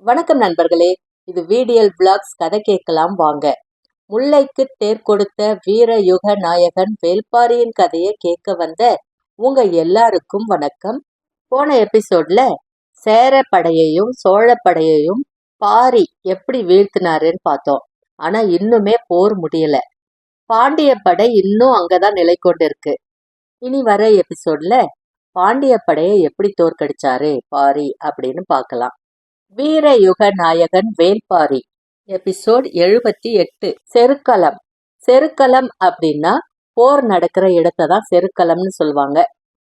வணக்கம் நண்பர்களே. இது VDL விளாக்ஸ். கதை கேட்கலாம் வாங்க. முல்லைக்கு தேர் கொடுத்த வீர யுக நாயகன் வேள்பாரியின் கதையை கேட்க வந்த உங்க எல்லாருக்கும் வணக்கம். போன எபிசோட்ல சேர படையையும் சோழ படையையும் பாரி எப்படி வீழ்த்தினாருன்னு பார்த்தோம். ஆனா இன்னுமே போர் முடியல. பாண்டிய படை இன்னும் அங்கதான் நிலை கொண்டிருக்கு. இனி வர எபிசோட்ல பாண்டிய படையை எப்படி தோற்கடிச்சாரு பாரி அப்படின்னு பார்க்கலாம். வீர யுக நாயகன் வேள்பாரி. எபிசோட் 78. செருக்களம். செருக்களம் அப்படின்னா போர் நடக்கிற இடத்தை தான் செருக்களம்னு சொல்லுவாங்க.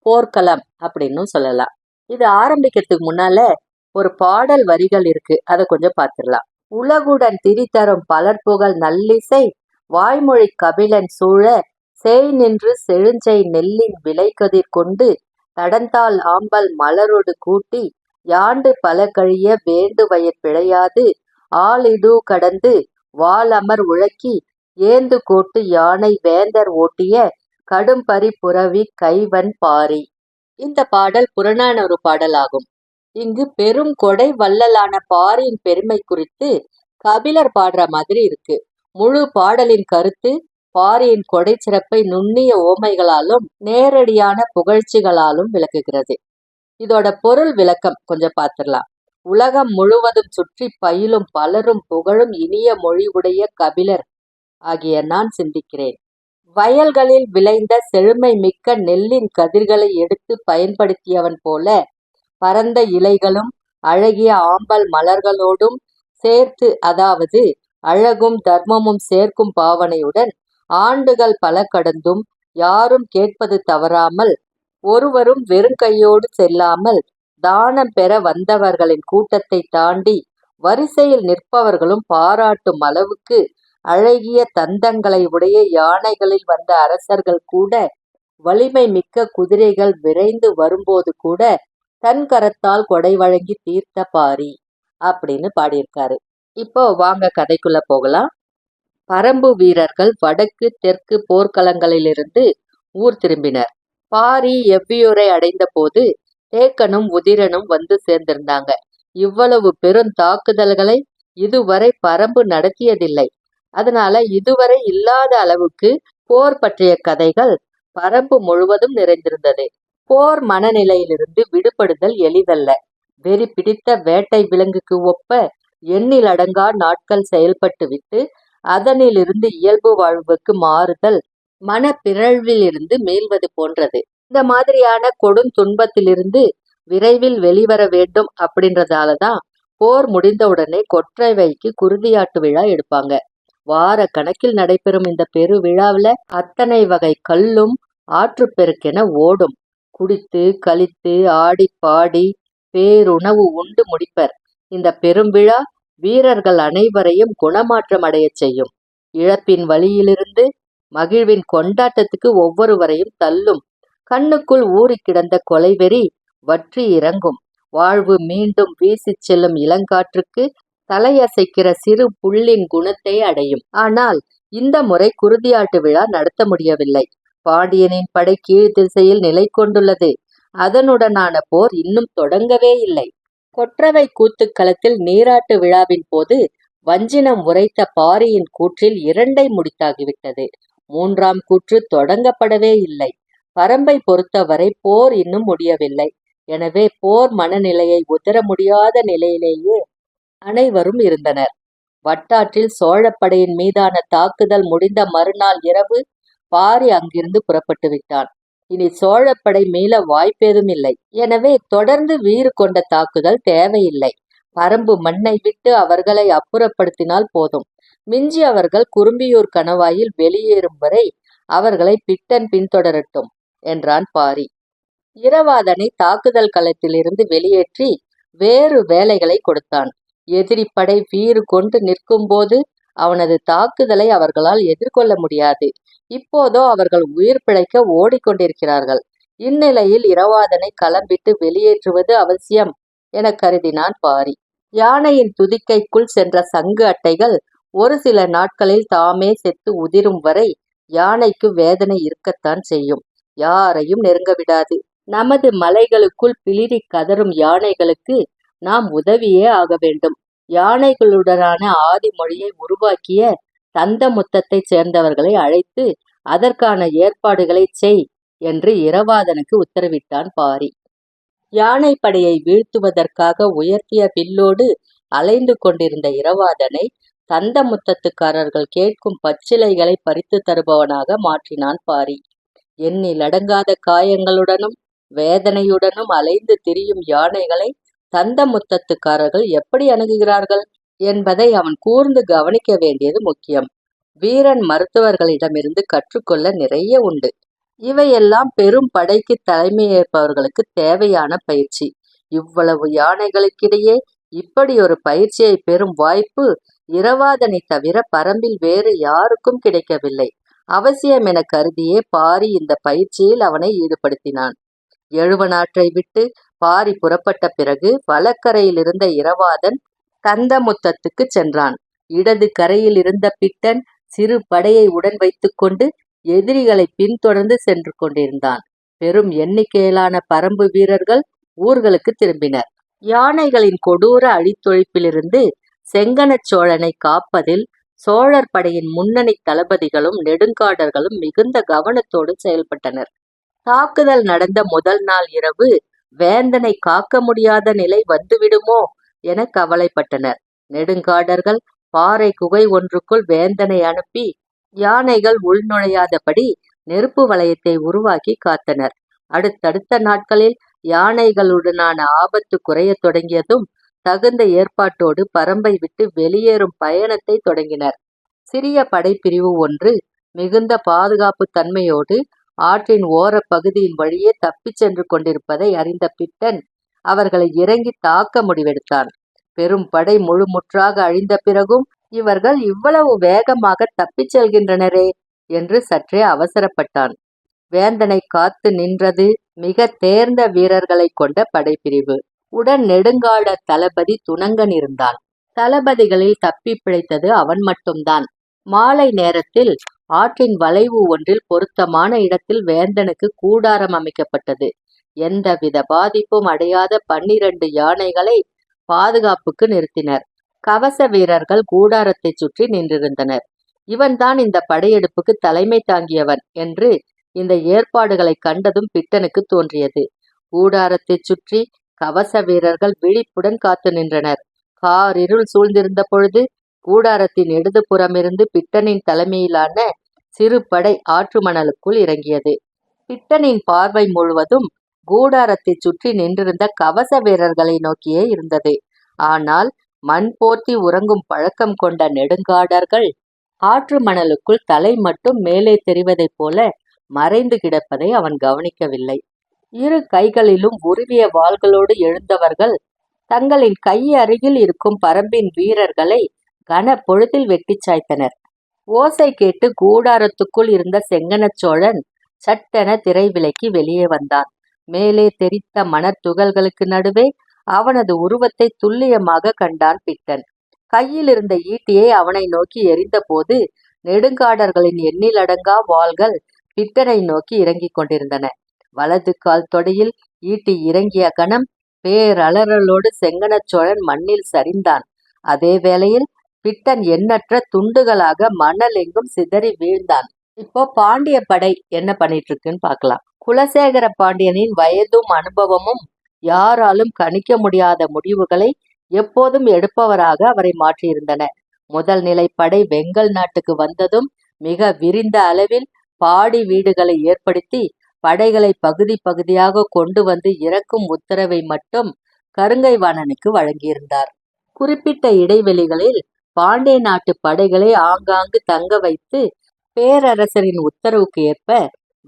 போர்க்களம் அப்படின்னு சொல்லலாம். இது ஆரம்பிக்கிறதுக்கு முன்னால ஒரு பாடல் வரிகள் இருக்கு, அதை கொஞ்சம் பார்த்துடலாம். உலகுடன் திரிதரும் பலர்புகழ் நல்லிசை வாய்மொழி கபிலன் சூழ செய் நின்று செழுஞ்சை நெல்லின் விளைகதிர் கொண்டு தடந்தால் ஆம்பல் மலரொடு கூட்டி யாண்டு பல கழிய வேண்டுவயற் பிழையாது ஆளிடு கடந்து வாளமர் உழக்கி ஏந்து கோட்டு யானை வேந்தர் ஓட்டிய கடும்பரி புரவி கைவன் பாரி. இந்த பாடல் புறநான ஒரு பாடலாகும். இங்கு பெரும் கொடை வள்ளலான பாரியின் பெருமை குறித்து கபிலர் பாடுற மாதிரி இருக்கு. முழு பாடலின் கருத்து பாரியின் கொடை சிறப்பை நுண்ணிய ஓமைகளாலும் நேரடியான புகழ்ச்சிகளாலும் விளக்குகிறது. இதோட பொருள் விளக்கம் கொஞ்சம் பார்த்துடலாம். உலகம் முழுவதும் சுற்றி பயிலும் பலரும் புகழும் இனிய மொழி உடைய கபிலர் ஆகிய நான் சிந்திக்கிறேன். வயல்களில் விளைந்த செழுமை மிக்க நெல்லின் கதிர்களை எடுத்து பயன்படுத்தியவன் போல பரந்த இலைகளும் அழகிய ஆம்பல் மலர்களோடும் சேர்த்து, அதாவது அழகும் தர்மமும் சேர்க்கும் பாவனையுடன் ஆண்டுகள் பல கடந்தும் யாரும் கேட்பது தவறாமல் ஒருவரும் வெறுங்கையோடு செல்லாமல் தானம் பெற வந்தவர்களின் கூட்டத்தை தாண்டி வரிசையில் நிற்பவர்களும் பாராட்டும் அளவுக்கு அழகிய தந்தங்களை உடைய யானைகளில் வந்த அரசர்கள் கூட வலிமை மிக்க குதிரைகள் விரைந்து வரும்போது கூட தன் கரத்தால் கொடை வழங்கி தீர்த்த பாரி அப்படின்னு பாடியிருக்காரு. இப்போ வாங்க கதைக்குள்ள போகலாம். பரம்பு வீரர்கள் வடக்கு தெற்கு போர்க்களங்களிலிருந்து ஊர் திரும்பினர். பாரி எவ்வியூரை அடைந்த போது தேக்கனும் உதிரனும் வந்து சேர்ந்திருந்தாங்க. இவ்வளவு பெரும் தாக்குதல்களை இதுவரை பரம்பு நடத்தியதில்லை. அதனால இதுவரை இல்லாத அளவுக்கு போர் பற்றிய கதைகள் பரம்பு முழுவதும் நிறைந்திருந்தது. போர் மனநிலையிலிருந்து விடுபடுதல் எளிதல்ல. வெறி பிடித்த வேட்டை விலங்குக்கு ஒப்ப எண்ணிலடங்கா நாட்கள் செயல்பட்டு விட்டு அதனிலிருந்து இயல்பு வாழ்வுக்கு மாறுதல் மன பிறழ்விலிருந்து மீள்வது போன்றது. இந்த மாதிரியான கொடும் துன்பத்திலிருந்து விரைவில் வெளிவர வேண்டும் அப்படின்றதாலதான் போர் முடிந்தவுடனே கொற்றவைக்கு குருதியாட்டு விழா எடுப்பாங்க. வார கணக்கில் நடைபெறும் இந்த பெரு விழாவில் அத்தனை வகை கல்லும் ஆற்றுப்பெருக்கென ஓடும். குடித்து கழித்து ஆடி பாடி பேருணவு உண்டு முடிப்பர். இந்த பெரும் விழா வீரர்கள் அனைவரையும் குணமாற்றம் அடைய செய்யும். இழப்பின் வழியிலிருந்து மகிழ்வின் கொண்டாட்டத்துக்கு ஒவ்வொருவரையும் தள்ளும். கண்ணுக்குள் ஊறி கிடந்த கொலைவெறி வற்றி இறங்கும். வாழ்வு மீண்டும் வீசி செல்லும் இளங்காற்றுக்கு தலையசைக்கிற சிறு புள்ளின் குணத்தை அடையும். ஆனால் இந்த முறை குருதியாட்டு விழா நடத்த முடியவில்லை. பாண்டியனின் படை கீழ் திசையில் நிலை கொண்டுள்ளது. அதனுடனான போர் இன்னும் தொடங்கவே இல்லை. கொற்றவை கூத்துக்களத்தில் நீராட்டு விழாவின் போது வஞ்சினம் உரைத்த பாரியின் கூற்றில் 2 முடித்தாகிவிட்டது. 3ஆம் கூற்று தொடங்கப்படவே இல்லை. பரம்பை பொறுத்தவரை போர் இன்னும் முடியவில்லை. எனவே போர் மனநிலையை உதர முடியாத நிலையிலேயே அனைவரும் இருந்தனர். வட்டாற்றில் சோழப்படையின் மீதான தாக்குதல் முடிந்த மறுநாள் இரவு பாரி அங்கிருந்து புறப்பட்டு விட்டான். இனி சோழப்படை மீள வாய்ப்பேதும் இல்லை. எனவே தொடர்ந்து வீறு கொண்ட தாக்குதல் தேவையில்லை. பரம்பு மண்ணை விட்டு அவர்களை அப்புறப்படுத்தினால் போதும். மிஞ்சி அவர்கள் குறும்பியூர் கணவாயில் வெளியேறும் வரை அவர்களை பிட்டன் பின்தொடரட்டும் என்றான் பாரி. இரவாதனை தாக்குதல் களத்திலிருந்து வெளியேற்றி வேறு வேலைகளை கொடுத்தான். எதிரி படை வீறு கொண்டு நிற்கும் போது அவனது தாக்குதலை அவர்களால் எதிர்கொள்ள முடியாது. இப்போதோ அவர்கள் உயிர் பிழைக்க ஓடிக்கொண்டிருக்கிறார்கள். இந்நிலையில் இரவாதனை களம்பிட்டு வெளியேற்றுவது அவசியம் என கருதினான் பாரி. யானையின் துதிக்கைக்குள் சென்ற சங்கு அட்டைகள் ஒரு சில நாட்களில் தாமே செத்து உதிரும் வரை யானைக்கு வேதனை இருக்கத்தான் செய்யும். யாரையும் நெருங்க விடாது. நமது மலைகளுக்குள் பிளிரி கதறும் யானைகளுக்கு நாம் உதவியே ஆக வேண்டும். யானைகளுடனான ஆதி மொழியை உருவாக்கிய தந்தமுத்தத்தைச் சேர்ந்தவர்களை அழைத்து அதற்கான ஏற்பாடுகளை செய் என்று இரவாதனுக்கு உத்தரவிட்டான் பாரி. யானை படையை வீழ்த்துவதற்காக உயர்த்திய வில்லோடு அலைந்து கொண்டிருந்த இரவாதனை தந்தமுத்தத்துக்காரர்கள் கேட்கும் பச்சிலைகளை பறித்து தருபவனாக மாற்றினான் பாரி. எண்ணிலடங்காத காயங்களுடனும் வேதனையுடனும் அலைந்து திரியும் யானைகளை தந்தமுத்தத்துக்காரர்கள் எப்படி அணுகுகிறார்கள் என்பதை அவன் கூர்ந்து கவனிக்க வேண்டியது முக்கியம். வீரன் மருத்துவர்களிடமிருந்து கற்றுக்கொள்ள நிறைய உண்டு. இவையெல்லாம் பெரும் படைக்கு தலைமையேற்பவர்களுக்கு தேவையான பயிற்சி. இவ்வளவு யானைகளுக்கிடையே இப்படி ஒரு பயிற்சியை பெறும் வாய்ப்பு இரவாதனை தவிர பரம்பில் வேறு யாருக்கும் கிடைக்கவில்லை. அவசியம் என கருதியே பாரி இந்த பயிற்சியில் அவனை ஈடுபடுத்தினான். எழுவனாற்றை விட்டு பாரி புறப்பட்ட பிறகு வலக்கரையில் இருந்த இரவாதன் கந்தமுத்தத்துக்கு சென்றான். இடது கரையில் இருந்த பிட்டன் சிறு படையை உடன் வைத்துக்கொண்டு எதிரிகளை பின்தொடர்ந்து சென்று கொண்டிருந்தான். பெரும் எண்ணிக்கையிலான பரம்பு வீரர்கள் ஊர்களுக்கு திரும்பினர். யானைகளின் கொடூர அழித்தொழிப்பிலிருந்து செங்கனச் சோழனை காப்பதில் சோழர் படையின் முன்னணி தளபதிகளும் நெடுங்காடர்களும் மிகுந்த கவனத்தோடு செயல்பட்டனர். தாக்குதல் நடந்த முதல் நாள் இரவு வேந்தனை காக்க முடியாத நிலை வந்துவிடுமோ என கவலைப்பட்டனர். நெடுங்காடர்கள் பாறை குகை ஒன்றுக்குள் வேந்தனை அனுப்பி யானைகள் உள்நுழையாதபடி நெருப்பு வளையத்தை உருவாக்கி காத்தனர். அடுத்தடுத்த நாட்களில் யானைகளுடனான ஆபத்து குறையத் தொடங்கியதும் தகுந்த ஏற்பாட்டோடு பரம்பை விட்டு வெளியேறும் பயணத்தை தொடங்கினர். சிறிய படைப்பிரிவு ஒன்று மிகுந்த பாதுகாப்பு தன்மையோடு ஆற்றின் ஓர பகுதியின் வழியே தப்பிச் சென்று கொண்டிருப்பதை அறிந்த பிட்டன் அவர்களை இறங்கி தாக்க முடிவெடுத்தான். பெரும் படை முழுமுற்றாக அழிந்த பிறகும் இவர்கள் இவ்வளவு வேகமாக தப்பிச் செல்கின்றனரே என்று சற்றே அவசரப்பட்டான். வேந்தனை காத்து நின்றது மிக தேர்ந்த வீரர்களை கொண்ட படைப்பிரிவு. உடன் நெடுங்காட தளபதி துணங்கன் இருந்தான். தளபதிகளில் தப்பி பிழைத்தது அவன் மட்டும்தான். மாலை நேரத்தில் ஆற்றின் வளைவு ஒன்றில் பொருத்தமான இடத்தில் வேந்தனுக்கு கூடாரம் அமைக்கப்பட்டது. எந்தவித பாதிப்பும் அடையாத 12 யானைகளை பாதுகாப்புக்கு நிறுத்தினர். கவச வீரர்கள் கூடாரத்தை சுற்றி நின்றிருந்தனர். இவன்தான் இந்த படையெடுப்புக்கு தலைமை தாங்கியவன் என்று இந்த ஏற்பாடுகளை கண்டதும் பிட்டனுக்கு தோன்றியது. கூடாரத்தை சுற்றி கவச வீரர்கள் விழிப்புடன் காத்து நின்றனர். காரிருள் சூழ்ந்திருந்த பொழுது கூடாரத்தின் இடது புறமிருந்து பிட்டனின் தலைமையிலான சிறு படை ஆற்று மணலுக்குள் இறங்கியது. பிட்டனின் பார்வை முழுவதும் கூடாரத்தை சுற்றி நின்றிருந்த கவச வீரர்களை நோக்கியே இருந்தது. ஆனால் மண் போர்த்தி உறங்கும் பழக்கம் கொண்ட நெடுங்காடர்கள் ஆற்று மணலுக்குள் தலை மட்டும் மேலே தெரிவதைப் போல மறைந்து கிடப்பதை அவன் கவனிக்கவில்லை. இரு கைகளிலும் உருவிய வாள்களோடு எழுந்தவர்கள் தங்களின் கை அருகில் இருக்கும் பரம்பின் வீரர்களை கன பொழுதில் வெட்டி சாய்த்தனர். ஓசை கேட்டு கூடாரத்துக்குள் இருந்த செங்கனச் சோழன் சட்டென திரை விலக்கி வெளியே வந்தான். மேலே தெரித்த மணற்துகள்களுக்கு நடுவே அவனது உருவத்தை துல்லியமாக கண்டான் பிட்டன். கையில் இருந்த ஈட்டியை அவனை நோக்கி எறிந்தபோது நெடுங்காடர்களின் எண்ணிலடங்கா வாள்கள் பிட்டனை நோக்கி இறங்கிக் கொண்டிருந்தன. வலது கால் தொடையில் ஈட்டி இறங்கிய கணம் பேரலறலோடு செங்கனச் சோழன் மண்ணில் சரிந்தான். அதே வேளையில் பிட்டன் எண்ணற்ற துண்டுகளாக மணல் எங்கும் சிதறி வீழ்ந்தான். இப்போ பாண்டிய படை என்ன பண்ணிட்டு இருக்குன்னு பார்க்கலாம். குலசேகர பாண்டியனின் வயதும் அனுபவமும் யாராலும் கணிக்க முடியாத முடிவுகளை எப்போதும் எடுப்பவராக அவரை மாற்றியிருந்தன. முதல் நிலை படை வெங்கல் நாட்டுக்கு வந்ததும் மிக விரிந்த அளவில் பாடி வீடுகளை ஏற்படுத்தி படைகளை பகுதி பகுதியாக கொண்டு வந்து இறக்கும் உத்தரவை மட்டும் கருங்கைவாணனுக்கு வழங்கியிருந்தார். குறிப்பிட்ட இடைவெளிகளில் பாண்டிய நாட்டு படைகளை ஆங்காங்கு தங்க வைத்து பேரரசரின் உத்தரவுக்கு ஏற்ப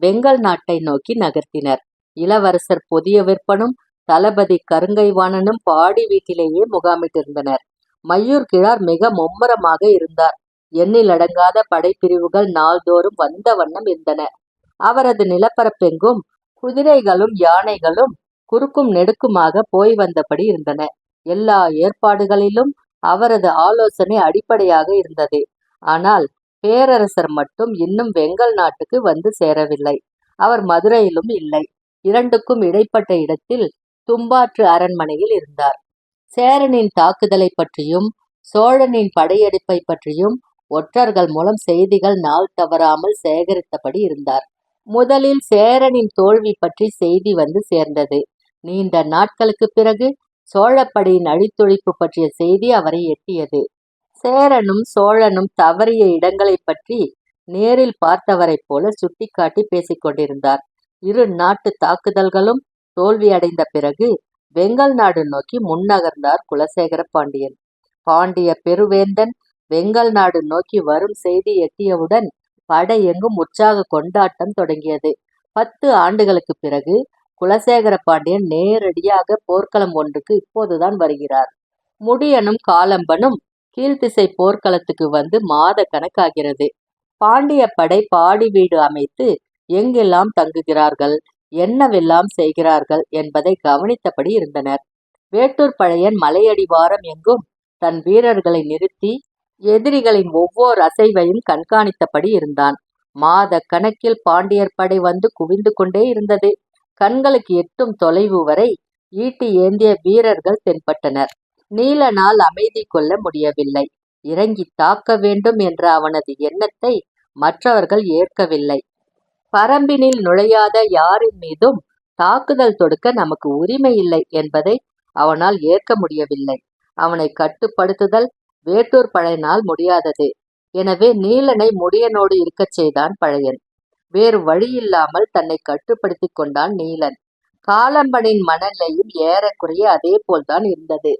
வெங்கல் நாட்டை நோக்கி நகர்த்தினர். இளவரசர் பொதிய விற்பனும் தளபதி கருங்கைவாணனும் பாடி வீட்டிலேயே முகாமிட்டிருந்தனர். மையூர் கிழார் மிக மும்முரமாக இருந்தார். எண்ணிலடங்காத படைப்பிரிவுகள் நாள்தோறும் வந்த வண்ணம் இருந்தன. அவரது நிலப்பரப்பெங்கும் குதிரைகளும் யானைகளும் குறுக்கும் நெடுக்குமாக போய் வந்தபடி இருந்தன. எல்லா ஏற்பாடுகளிலும் அவரது ஆலோசனை அடிப்படையாக இருந்தது. ஆனால் பேரரசர் மட்டும் இன்னும் வெங்கல் நாட்டுக்கு வந்து சேரவில்லை. அவர் மதுரையிலும் இல்லை. இரண்டுக்கும் இடைப்பட்ட இடத்தில் தும்பாற்று அரண்மனையில் இருந்தார். சேரனின் தாக்குதலை பற்றியும் சோழனின் படையெடுப்பை பற்றியும் ஒற்றர்கள் மூலம் செய்திகள் நாள் தவறாமல் சேகரித்தபடி இருந்தார். முதலில் சேரனின் தோல்வி பற்றி செய்தி வந்து சேர்ந்தது. நீண்ட நாட்களுக்கு பிறகு சோழப்படையின் அழித்தொழிப்பு பற்றிய செய்தி அவரை எட்டியது. சேரனும் சோழனும் தவறிய இடங்களை பற்றி நேரில் பார்த்தவரைப் போல சுட்டிக்காட்டி பேசிக் கொண்டிருந்தார். இரு நாட்டு தாக்குதல்களும் தோல்வியடைந்த பிறகு வெங்கல் நாடு நோக்கி முன்னகர்ந்தார் குலசேகர பாண்டியன். பாண்டிய பெருவேந்தன் வெங்கல் நாடு நோக்கி வரும் செய்தி எட்டியவுடன் படை எங்கும் உற்சாக கொண்டாட்டம் தொடங்கியது. 10 ஆண்டுகளுக்கு பிறகு குலசேகர பாண்டியன் நேரடியாக போர்க்களம் ஒன்றுக்கு இப்போதுதான் வருகிறார். முடியனும் காலம்பனும் கீழ்த்திசை போர்க்களத்துக்கு வந்து மாத கணக்காகிறது. பாண்டிய படை பாடி வீடு அமைத்து எங்கெல்லாம் தங்குகிறார்கள், என்னவெல்லாம் செய்கிறார்கள் என்பதை கவனித்தபடி இருந்தனர். வேட்டூர் பழையன் மலையடிவாரம் எங்கும் தன் வீரர்களை நிறுத்தி எதிரிகளின் ஒவ்வொரு அசைவையும் கண்காணித்தபடி இருந்தான். மாத கணக்கில் பாண்டியர் படை வந்து குவிந்து கொண்டே இருந்தது. கண்களுக்கு எட்டும் தொலைவு வரை ஈட்டி ஏந்திய வீரர்கள் தென்பட்டனர். நீலனால் அமைதி கொள்ள முடியவில்லை. இறங்கி தாக்க வேண்டும் என்ற அவனது எண்ணத்தை மற்றவர்கள் ஏற்கவில்லை. பரம்பினில் நுழையாத யாரின் மீதும் தாக்குதல் தொடுக்க நமக்கு உரிமை இல்லை என்பதை அவனால் ஏற்க முடியவில்லை. அவனை கட்டுப்படுத்துதல் வேட்டூர் பழையனால் முடியாதது. எனவே நீலனை முடியனோடு இருக்கச் செய்தான் பழையன். வேறு வழியில்லாமல் தன்னை கட்டுப்படுத்தி கொண்டான் நீலன். காலம்பனின் மனநிலையும் ஏறக்குறைய அதே போல்தான் இருந்தது.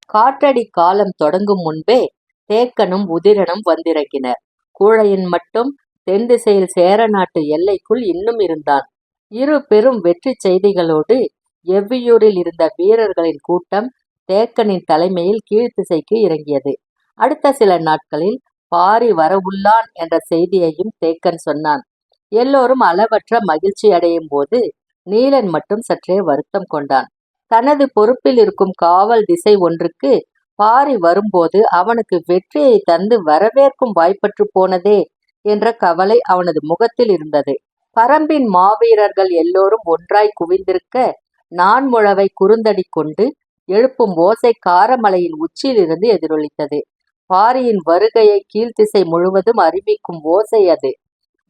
காற்றடி காலம் தொடங்கும் முன்பே தேக்கனும் உதிரனும் வந்திறங்கினர். கூழையன் மட்டும் தென் திசையில் சேர நாட்டு எல்லைக்குள் இன்னும் இருந்தான். இரு பெரும் வெற்றி செய்திகளோடு எவ்வியூரில் இருந்த வீரர்களின் கூட்டம் தேக்கனின் தலைமையில் கீழ்த்திசைக்கு இறங்கியது. அடுத்த சில நாட்களில் பாரி வரவுள்ளான் என்ற செய்தியையும் தேக்கன் சொன்னான். எல்லோரும் அளவற்ற மகிழ்ச்சி அடையும் போது நீலன் மட்டும் சற்றே வருத்தம் கொண்டான். தனது பொறுப்பில் இருக்கும் காவல் திசை ஒன்றுக்கு பாரி வரும்போது அவனுக்கு வெற்றியை தந்து வரவேற்கும் வாய்ப்பற்று போனதே என்ற கவலை அவனது முகத்தில் இருந்தது. பரம்பின் மாவீரர்கள் எல்லோரும் ஒன்றாய் குவிந்திருக்க நான்முழவை குறுந்தடி கொண்டு எழுப்பும் ஓசை காரமலையின் உச்சியிலிருந்து எதிரொலித்தது. பாரியின் வருகையை கீழ்த்திசை முழுவதும் அறிவிக்கும் ஓசை அது.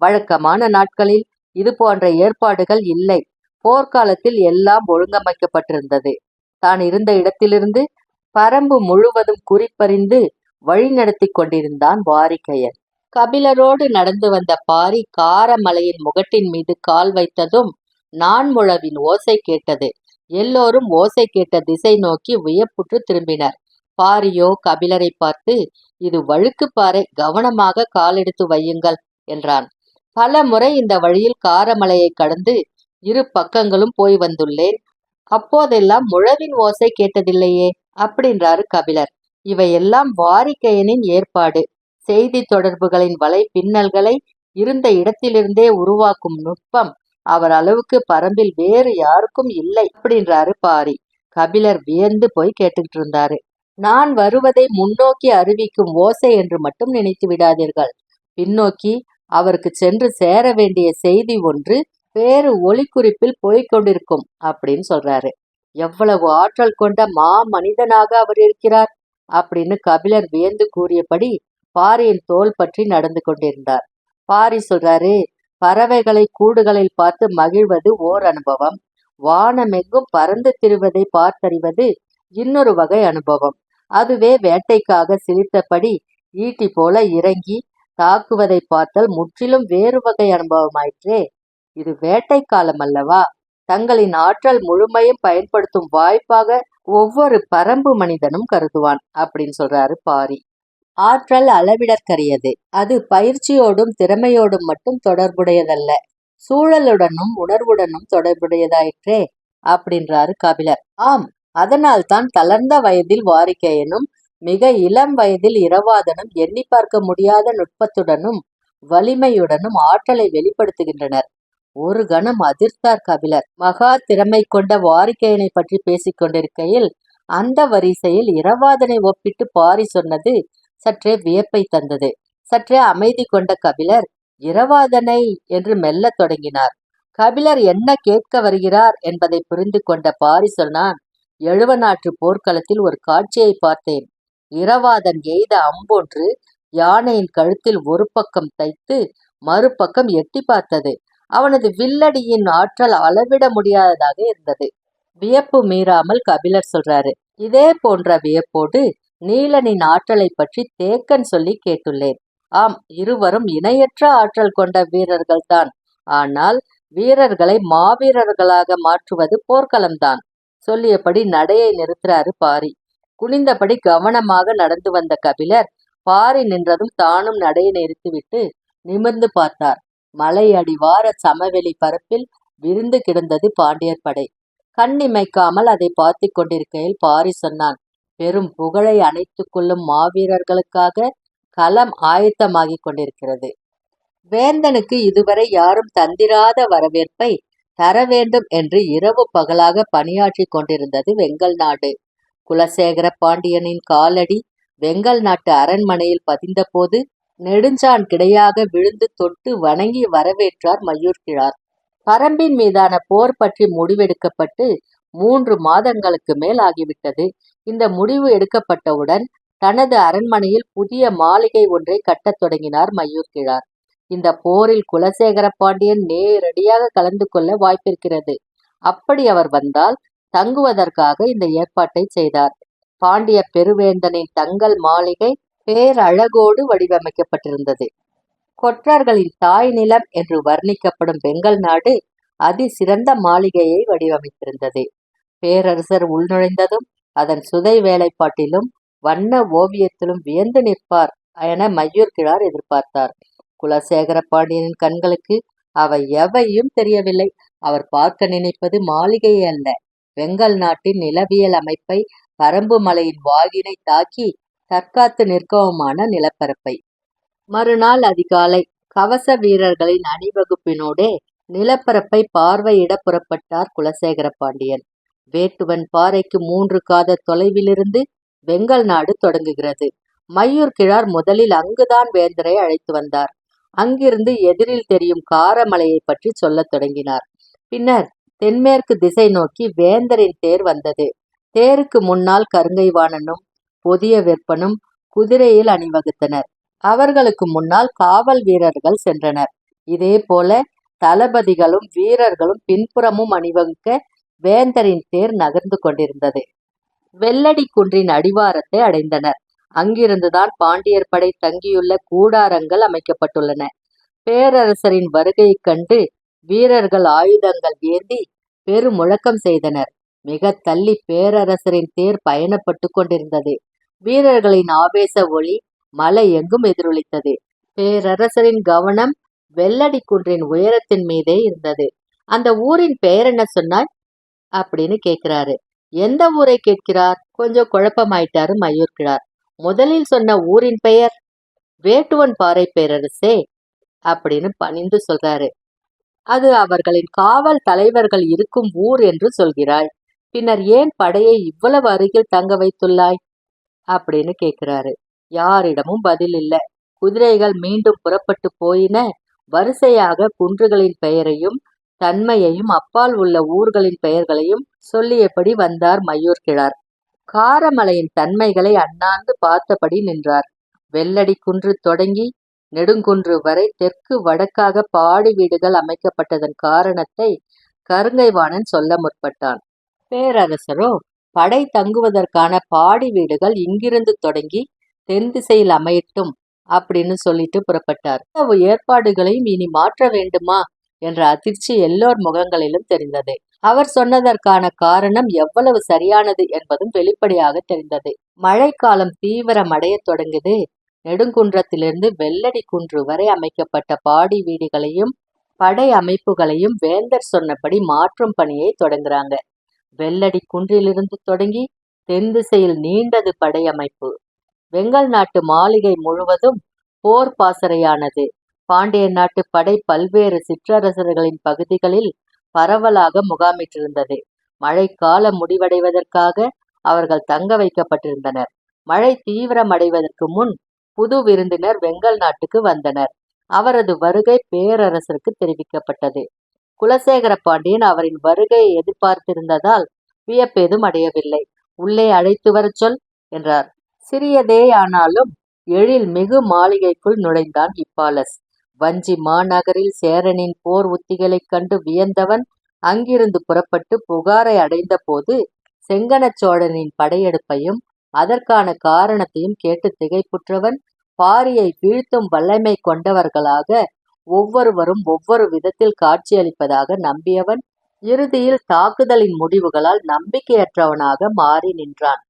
வழக்கமான நாட்களில் இது போன்ற ஏற்பாடுகள் இல்லை. போர்க்காலத்தில் எல்லாம் ஒழுங்கமைக்கப்பட்டிருந்தது. தான் இருந்த இடத்திலிருந்து பரம்பு முழுவதும் குறிப்பறிந்து வழிநடத்தி கொண்டிருந்தான் வாரிகையன். கபிலரோடு நடந்து வந்த பாரி காரமலையின் முகட்டின் மீது கால் வைத்ததும் நான்முழவின் ஓசை கேட்டது. எல்லோரும் ஓசை கேட்ட திசை நோக்கி வியப்புற்று திரும்பினர். பாரியோ கபிலரை பார்த்து, இது வழுக்கு பாறை, கவனமாக காலெடுத்து வையுங்கள் என்றான். பல முறை இந்த வழியில் காரமலையை கடந்து இரு பக்கங்களும் போய் வந்துள்ளேன். அப்போதெல்லாம் முழவின் ஓசை கேட்டதில்லையே அப்படின்றாரு கபிலர். இவையெல்லாம் வாரிகையனின் ஏற்பாடு. செய்தி தொடர்புகளின் வலை பின்னல்களை இருந்த இடத்திலிருந்தே உருவாக்கும் நுட்பம் அவர் அளவுக்கு பரம்பில் வேறு யாருக்கும் இல்லை அப்படின்றாரு பாரி. கபிலர் வியந்து போய் கேட்டுக்கிட்டு இருந்தாரு. நான் வருவதை முன்னோக்கி அறிவிக்கும் ஓசை என்று மட்டும் நினைத்து விடாதீர்கள். பின்னோக்கி அவருக்கு சென்று சேர வேண்டிய செய்தி ஒன்று வேறு ஒலிக்குறிப்பில் போய்கொண்டிருக்கும் அப்படின்னு சொல்றாரு. எவ்வளவு ஆற்றல் கொண்ட மனிதனாக அவர் இருக்கிறார் அப்படின்னு கபிலர் வியந்து கூறியபடி பாரியின் தோல் பற்றி நடந்து கொண்டிருந்தார். பாரி சொல்றாரு, பறவைகளை கூடுகளில் பார்த்து மகிழ்வது ஓர் அனுபவம், வானமெங்கும் பறந்து திரிவதை பார்த்தறிவது இன்னொரு வகை அனுபவம். அதுவே வேட்டைக்காக சிரித்தபடி ஈட்டி போல இறங்கி தாக்குவதை பார்த்தல் முற்றிலும் வேறு வகை அனுபவமாயிற்றே. இது வேட்டை காலம் அல்லவா? தங்களின் ஆற்றல் முழுமையும் பயன்படுத்தும் வாய்ப்பாக ஒவ்வொரு பரம்பு மனிதனும் கருதுவான் அப்படின்னு சொல்றாரு பாரி. ஆற்றல் அளவிடற்கரியது. அது பயிற்சியோடும் திறமையோடும் மட்டும் தொடர்புடையதல்ல, சூழலுடனும் உணர்வுடனும் தொடர்புடையதாயிற்றே அப்படின்றாரு கபிலர். ஆம், அதனால் தான் தளர்ந்த வயதில் வாரிகையனும் மிக இளம் வயதில் இரவாதனும் எண்ணி பார்க்க முடியாத நுட்பத்துடனும் வலிமையுடனும் ஆற்றலை வெளிப்படுத்துகின்றனர். ஒரு கணம் அதிர்த்தார் கபிலர். மகா திறமை கொண்ட வாரிகையனை பற்றி பேசிக் கொண்டிருக்கையில் அந்த வரிசையில் இரவாதனை ஒப்பிட்டு பாரி சொன்னது சற்றே வியப்பை தந்தது. சற்றே அமைதி கொண்ட கபிலர் இரவாதனை என்று மெல்ல தொடங்கினார். கபிலர் என்ன கேட்க வருகிறார் என்பதை புரிந்து கொண்ட பாரி சொன்னான், எழுவனாற்று போர்க்களத்தில் ஒரு காட்சியை பார்த்தேன். இரவாதன் எய்த அம்பொன்று யானையின் கழுத்தில் ஒரு பக்கம் தைத்து மறுபக்கம் எட்டி பார்த்தது. அவனது வில்லடியின் ஆற்றல் அளவிட முடியாததாக இருந்தது. வியப்பு மீறாமல் கபிலர் சொல்றாரு. இதே போன்ற வியப்போடு நீலனின் ஆற்றலை பற்றி தேக்கன் சொல்லி கேட்டுள்ளேன். ஆம், இருவரும் இணையற்ற ஆற்றல் கொண்ட வீரர்கள்தான். ஆனால் வீரர்களை மாவீரர்களாக மாற்றுவது போர்க்களம்தான். சொல்லியபடி நடையை நிறுத்துறாரு பாரி. குனிந்தபடி கவனமாக நடந்து வந்த கபிலர் பாரி நின்றதும் தானும் நடையை நிறுத்திவிட்டு நிமிர்ந்து பார்த்தார். மலை அடிவார சமவெளி பரப்பில் விரிந்து கிடந்தது பாண்டியர் படை. கண்ணிமைக்காமல் அதை பார்த்து கொண்டிருக்கையில் பாரி சொன்னான், பெரும் புகழை அணைத்துக் கொள்ளும் மாவீரர்களுக்காக களம் ஆயத்தமாகிக் கொண்டிருக்கிறது. வேந்தனுக்கு இதுவரை யாரும் தந்திராத வரவேற்பை தர வேண்டும் என்று இரவு பகலாக பணியாற்றி கொண்டிருந்தது வெங்கல் நாடு. குலசேகர பாண்டியனின் காலடி வெங்கல் நாட்டு அரண்மனையில் பதிந்தபோது நெடுஞ்சான் கிடையாக விழுந்து தொட்டு வணங்கி வரவேற்றார் மயூர்கிழார். பரம்பின் மீதான போர் பற்றி முடிவெடுக்கப்பட்டு 3 மாதங்களுக்கு மேல் ஆகிவிட்டது. இந்த முடிவு எடுக்கப்பட்டவுடன் தனது அரண்மனையில் புதிய மாளிகை ஒன்றை கட்டத் தொடங்கினார் மயூர்கிழார். இந்த போரில் குலசேகர பாண்டியன் நேரடியாக கலந்து கொள்ள வாய்ப்பிருக்கிறது. அப்படி அவர் வந்தால் தங்குவதற்காக இந்த ஏற்பாட்டை செய்தார். பாண்டிய பெருவேந்தனின் தங்கள் மாளிகை பேரழகோடு வடிவமைக்கப்பட்டிருந்தது. கொற்றர்களின் தாய் நிலம் என்று வர்ணிக்கப்படும் வெங்கல் நாடு அதிசிறந்த மாளிகையை வடிவமைத்திருந்தது. பேரரசர் உள்நுழைந்ததும் அதன் சுதை வேலைப்பாட்டிலும் வண்ண ஓவியத்திலும் வியந்து நிற்பார் என மயூர்கிழார் எதிர்பார்த்தார். குலசேகர பாண்டியனின் கண்களுக்கு அவை எவையும் தெரியவில்லை. அவர் பார்க்க நினைப்பது மாளிகையே அல்ல, வெங்கல் நாட்டின் நிலவியல் அமைப்பை, பரம்பு மலையின் வாகினை தாக்கி தற்காத்து நிற்கவுமான நிலப்பரப்பை. மறுநாள் அதிகாலை கவச வீரர்களின் அணிவகுப்பினோடே நிலப்பரப்பை பார்வையிட புறப்பட்டார் குலசேகர பாண்டியன். வேட்டுவன் பாறைக்கு 3 காத தொலைவிலிருந்து வெங்கல் நாடு தொடங்குகிறது. மயூர்கிழார் முதலில் அங்குதான் வேந்தரை அழைத்து வந்தார். அங்கிருந்து எதிரில் தெரியும் காரமலையை பற்றி சொல்லத் தொடங்கினார். பின்னர் தென்மேற்கு திசை நோக்கி வேந்தரின் தேர் வந்தது. தேருக்கு முன்னால் கருங்கைவாணனும் புதிய வெப்பனும் குதிரையில் அணிவகுத்தனர். அவர்களுக்கு முன்னால் காவல் வீரர்கள் சென்றனர். இதே போல தளபதிகளும் வீரர்களும் பின்புறமும் அணிவகுக்க வேந்தரின் தேர் நகர்ந்து கொண்டிருந்தது. வெள்ளடி குன்றின் அடிவாரத்தை அடைந்தனர். அங்கிருந்துதான் பாண்டியர் படை தங்கியுள்ள கூடாரங்கள் அமைக்கப்பட்டுள்ளன. பேரரசரின் வருகையைக் கண்டு வீரர்கள் ஆயுதங்கள் ஏந்தி பெருமுழக்கம் செய்தனர். மிக தள்ளி பேரரசரின் தேர் பயணப்பட்டு கொண்டிருந்தது. வீரர்களின் ஆவேச ஒளி மலை எங்கும் எதிரொலித்தது. பேரரசரின் கவனம் வெள்ளடி குன்றின் உயரத்தின் மீதே இருந்தது. அந்த ஊரின் பெயர் என்ன சொன்னாய் அப்படின்னு கேட்கிறாரு. எந்த ஊரை கேட்கிறார்? கொஞ்சம் குழப்பமாயிட்டாரு மயூர்கிழார். முதலில் சொன்ன ஊரின் பெயர் வேட்டுவன் பாறை பேரரசே அப்படின்னு பணிந்து சொல்றாரு. அது அவர்களின் காவல் தலைவர்கள் இருக்கும் ஊர் என்று சொல்கிறாய். பின்னர் ஏன் படையை இவ்வளவு அருகில் தங்க வைத்துள்ளாய் அப்படின்னு கேட்கிறாரு. யாரிடமும் பதில் இல்ல. குதிரைகள் மீண்டும் புறப்பட்டு போயின. வரிசையாக குன்றுகளின் பெயரையும் தன்மையையும் அப்பால் உள்ள ஊர்களின் பெயர்களையும் சொல்லியபடி வந்தார் மயூர்கிழார். காரமலையின் தன்மைகளை அண்ணாந்து பார்த்தபடி நின்றார். வெள்ளடி குன்று தொடங்கி நெடுங்குன்று வரை தெற்கு வடக்காக பாடி வீடுகள் அமைக்கப்பட்டதன் காரணத்தை கருங்கைவாணன் சொல்ல முற்பட்டான். பேரரசரோ படை தங்குவதற்கான பாடி வீடுகள் இங்கிருந்து தொடங்கி தென் திசையில் அமையட்டும் அப்படின்னு சொல்லிட்டு புறப்பட்டார். ஏற்பாடுகளையும் இனி மாற்ற வேண்டுமா என்ற அதிர்ச்சி எல்லோர் முகங்களிலும் தெரிந்தது. அவர் சொன்னதற்கான காரணம் எவ்வளவு சரியானது என்பதும் வெளிப்படையாக தெரிந்தது. மழைக்காலம் தீவிரமடைய தொடங்குது. நெடுங்குன்றத்திலிருந்து வெள்ளடி குன்று வரை அமைக்கப்பட்ட பாடி வீடுகளையும் படை அமைப்புகளையும் வேந்தர் சொன்னபடி மாற்றும் பணியை தொடங்குறாங்க. வெள்ளடி குன்றிலிருந்து தொடங்கி தென் திசையில் நீண்டது படை அமைப்பு. வெங்கல் நாட்டு மாளிகை முழுவதும் போர் பாசறையானது. பாண்டிய நாட்டு படை பல்வேறு சிற்றரசர்களின் பகுதிகளில் பரவலாக முகாமிட்டிருந்தது. மழைக்காலம் முடிவடைவதற்காக அவர்கள் தங்க வைக்கப்பட்டிருந்தனர். மழை தீவிரமடைவதற்கு முன் புது விருந்தினர் வெங்கல் நாட்டுக்கு வந்தனர். அவரது வருகை பேரரசருக்கு தெரிவிக்கப்பட்டது. குலசேகர பாண்டியன் அவரின் வருகையை எதிர்பார்த்திருந்ததால் வியப்பேதும் அடையவில்லை. உள்ளே அழைத்து வரச் சொல் என்றார். சிறியதே ஆனாலும் எழில் மிகு மாளிகைக்குள் நுழைந்தான் ஹிப்பாலஸ். வஞ்சி மாநகரில் சேரனின் போர் உத்திகளைக் கண்டு வியந்தவன் அங்கிருந்து புறப்பட்டு புகாரை அடைந்த போது செங்கணச் சோழனின் படையெடுப்பையும் அதற்கான காரணத்தையும் கேட்டு திகைப்புற்றவன் பாரியை வீழ்த்தும் வல்லமை கொண்டவர்களாக ஒவ்வொருவரும் ஒவ்வொரு விதத்தில் காட்சியளிப்பதாக நம்பியவன் இறுதியில் தாக்குதலின் முடிவுகளால் நம்பிக்கையற்றவனாக மாறி நின்றான்.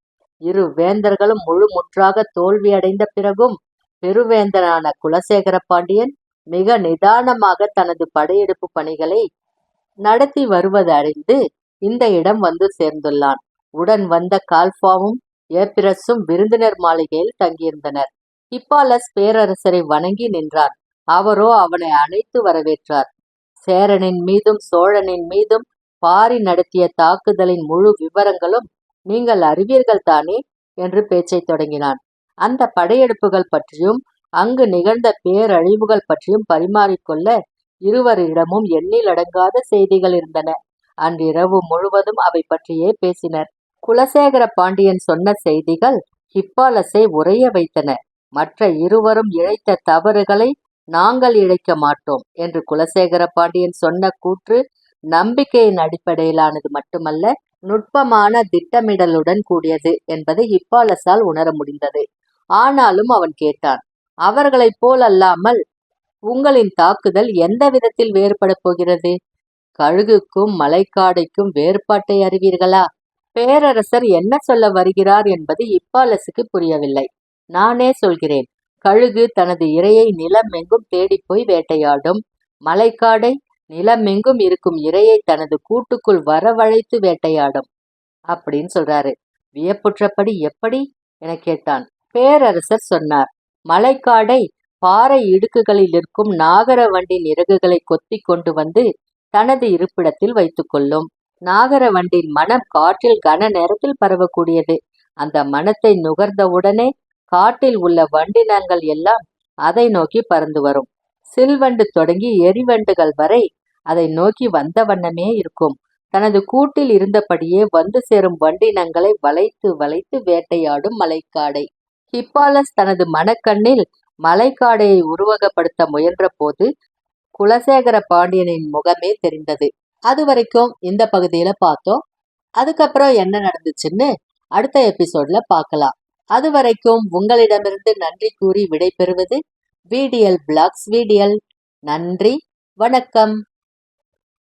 இரு வேந்தர்களும் முழுமுற்றாக தோல்வியடைந்த பிறகும் பெருவேந்தனான குலசேகர பாண்டியன் மிக நிதானமாக தனது படையெடுப்பு பணிகளை நடத்தி வருவது அறிந்து இந்த இடம் வந்து சேர்ந்துள்ளான். உடன் வந்த கால்பாவும் ஏப்பிரஸும் விருந்தினர் மாளிகையில் தங்கியிருந்தனர். ஹிப்பாலஸ் பேரரசரை வணங்கி நின்றான். அவரோ அவனை அழைத்து வரவேற்றார். சேரனின் மீதும் சோழனின் மீதும் பாரி நடத்திய தாக்குதலின் முழு விவரங்களும் நீங்கள் அறிவீர்கள் தானே என்று பேச்சை தொடங்கினான். அந்த படையெடுப்புகள் பற்றியும் அங்கு நிகழ்ந்த பேரழிவுகள் பற்றியும் பரிமாறிக்கொள்ள இருவரிடமும் எண்ணிலடங்காத செய்திகள் இருந்தன. அன்றிரவு முழுவதும் அவை பற்றியே பேசினர். குலசேகர பாண்டியன் சொன்ன செய்திகள் ஹிப்பாலஸை உறைய வைத்தன. மற்ற இருவரும் இழைத்த தவறுகளை நாங்கள் இழைக்க மாட்டோம் என்று குலசேகர பாண்டியன் சொன்ன கூற்று நம்பிக்கையின் அடிப்படையிலானது மட்டுமல்ல, நுட்பமான திட்டமிடலுடன் கூடியது என்பதை ஹிப்பாலஸால் உணர முடிந்தது. ஆனாலும் அவன் கேட்டான், அவர்களைப் போல் அல்லாமல் உங்களின் தாக்குதல் எந்த விதத்தில் வேறுபடப் போகிறது? கழுகுக்கும் மலைக்காடைக்கும் வேறுபாட்டை அறிவீர்களா? பேரரசர் என்ன சொல்ல வருகிறார் என்பது ஹிப்பாலஸுக்கு புரியவில்லை. நானே சொல்கிறேன். கழுகு தனது இரையை நிலமெங்கும் தேடிப்போய் வேட்டையாடும். மலைக்காடை நிலமெங்கும் இருக்கும் இரையை தனது கூட்டுக்குள் வரவழைத்து வேட்டையாடும் அப்படின்னு சொல்றாரு. வியப்புற்றபடி எப்படி என கேட்டான். பேரரசர் சொன்னார், மலைக்காடை பாறை இடுக்குகளில் இருக்கும் நாகரவண்டின் இறகுகளை கொத்தி கொண்டு வந்து தனது இருப்பிடத்தில் வைத்துக் கொள்ளும். நாகரவண்டின் மனம் காற்றில் கன நேரத்தில் பரவக்கூடியது. அந்த மனத்தை நுகர்ந்தவுடனே காட்டில் உள்ள வண்டினங்கள் எல்லாம் அதை நோக்கி பறந்து வரும். சில்வண்டு தொடங்கி எரிவண்டுகள் வரை அதை நோக்கி வந்த வண்ணமே இருக்கும். தனது கூட்டில் இருந்தபடியே வந்து சேரும் வண்டினங்களை வளைத்து வளைத்து வேட்டையாடும் மலைக்காடை. ஹிப்பாலஸ் தனது மனக்கண்ணில் மலைக்காடையை உருவகப்படுத்த முயன்ற போது குலசேகர பாண்டியனின் முகமே தெரிந்தது. அது வரைக்கும் இந்த பகுதியில பார்த்தோம். அதுக்கப்புறம் என்ன நடந்துச்சுன்னு அடுத்த எபிசோட்ல பார்க்கலாம். அது வரைக்கும் உங்களிடமிருந்து நன்றி கூறி விடைபெறுவது VDL Vlogs VDL. நன்றி, வணக்கம்.